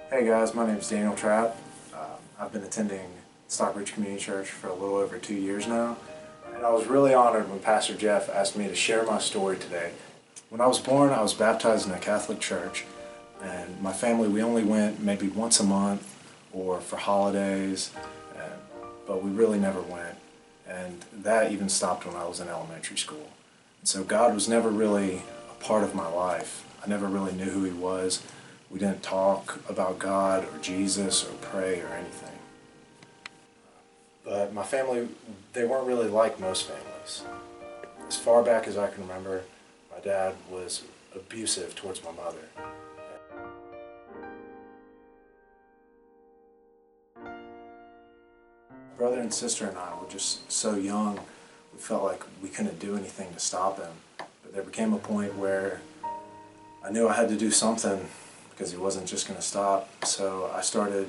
Hey guys, my name is Daniel Trapp. I've been attending Stockbridge Community Church for a little over 2 years now, and I was really honored when Pastor Jeff asked me to share my story today. When I was born, I was baptized in a Catholic church, and my family, we only went maybe once a month or for holidays, but we really never went, and that even stopped when I was in elementary school. And so God was never really a part of my life. I never really knew who He was. We didn't talk about God or Jesus or pray or anything. But my family, they weren't really like most families. As far back as I can remember, my dad was abusive towards my mother. My brother and sister and I were just so young, we felt like we couldn't do anything to stop him. But there became a point where I knew I had to do something because he wasn't just going to stop. So I started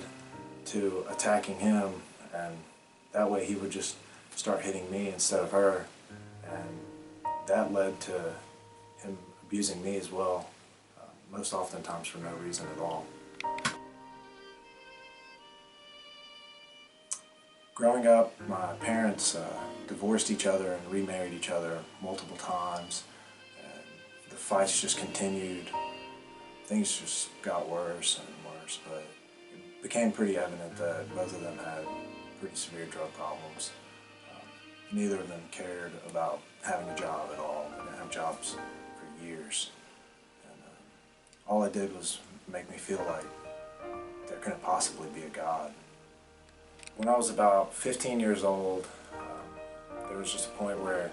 to attacking him, and that way he would just start hitting me instead of her. And that led to him abusing me as well, most oftentimes for no reason at all. Growing up, my parents divorced each other and remarried each other multiple times, and the fights just continued. Things just got worse and worse, but it became pretty evident that both of them had pretty severe drug problems. Neither of them cared about having a job at all. They didn't have jobs for years. And all it did was make me feel like there couldn't possibly be a God. When I was about 15 years old, there was just a point where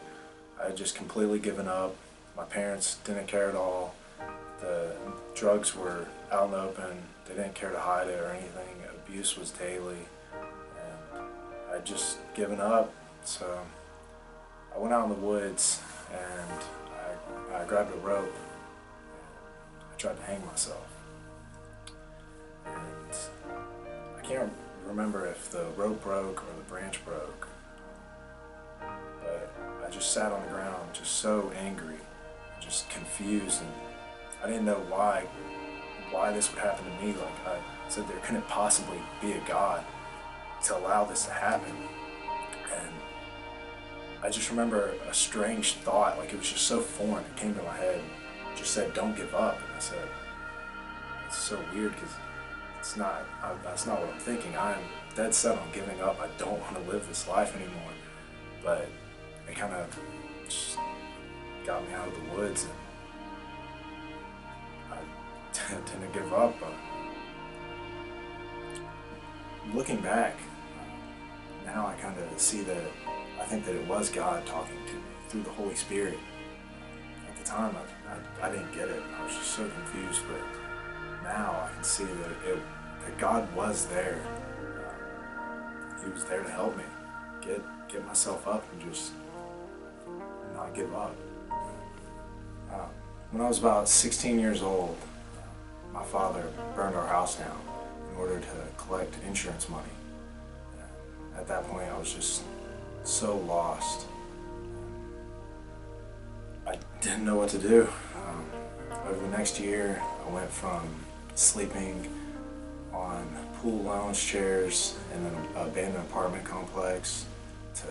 I had just completely given up. My parents didn't care at all. The drugs were out in the open. They didn't care to hide it or anything. Abuse was daily, and I'd just given up. So I went out in the woods and I grabbed a rope and I tried to hang myself. And I can't remember if the rope broke or the branch broke, but I just sat on the ground, just so angry, just confused, and I didn't know why this would happen to me. Like I said, there couldn't possibly be a God to allow this to happen. And I just remember a strange thought, like it was just so foreign. It came to my head, and just said, "Don't give up." And I said, "It's so weird because that's not what I'm thinking. I'm dead set on giving up. I don't want to live this life anymore." But it kind of just got me out of the woods, and I didn't give up. Looking back, now I kind of see that I think that it was God talking to me through the Holy Spirit. At the time, I didn't get it. I was just so confused, but now I can see that God was there. He was there to help me get myself up and just not give up. When I was about 16 years old, my father burned our house down in order to collect insurance money. And at that point, I was just so lost. I didn't know what to do. Over the next year, I went from sleeping on pool lounge chairs in an abandoned apartment complex to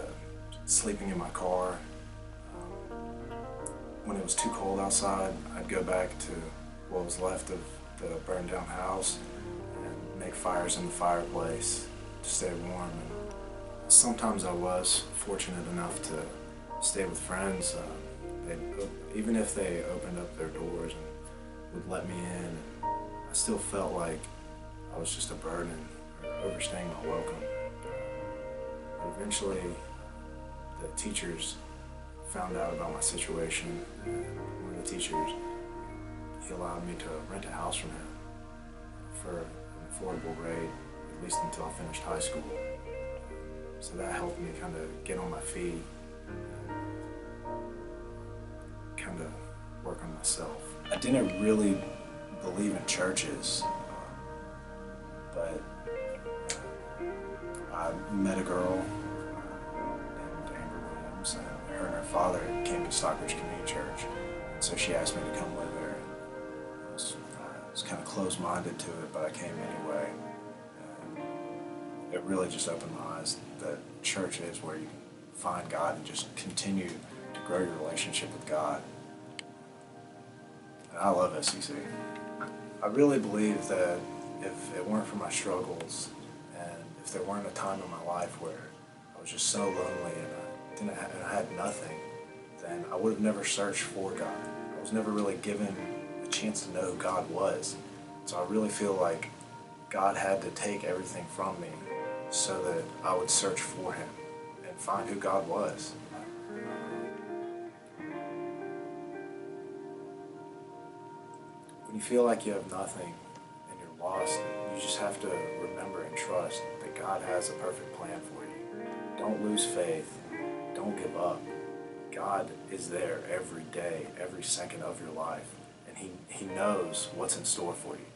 sleeping in my car. When it was too cold outside, I'd go back to what was left of the burned down house and make fires in the fireplace to stay warm. And sometimes I was fortunate enough to stay with friends. Even if they opened up their doors and would let me in, I still felt like I was just a burden or overstaying my welcome. But eventually, the teachers found out about my situation, and one of the teachers, he allowed me to rent a house from him for an affordable rate, at least until I finished high school. So that helped me kind of get on my feet and kind of work on myself. I didn't really believe in churches, but I met a girl named Amber Williams, and her and her father came to Stockbridge Community Church, so she asked me to come with her. It was was kind of closed-minded to it, but I came anyway. And it really just opened my eyes that church is where you can find God and just continue to grow your relationship with God. And I love SCC. I really believe that if it weren't for my struggles and if there weren't a time in my life where I was just so lonely and I had nothing, then I would have never searched for God. I was never really given a chance to know who God was. So I really feel like God had to take everything from me so that I would search for Him and find who God was. When you feel like you have nothing and you're lost, you just have to remember and trust that God has a perfect plan for you. Don't lose faith. Don't give up. God is there every day, every second of your life, and He knows what's in store for you.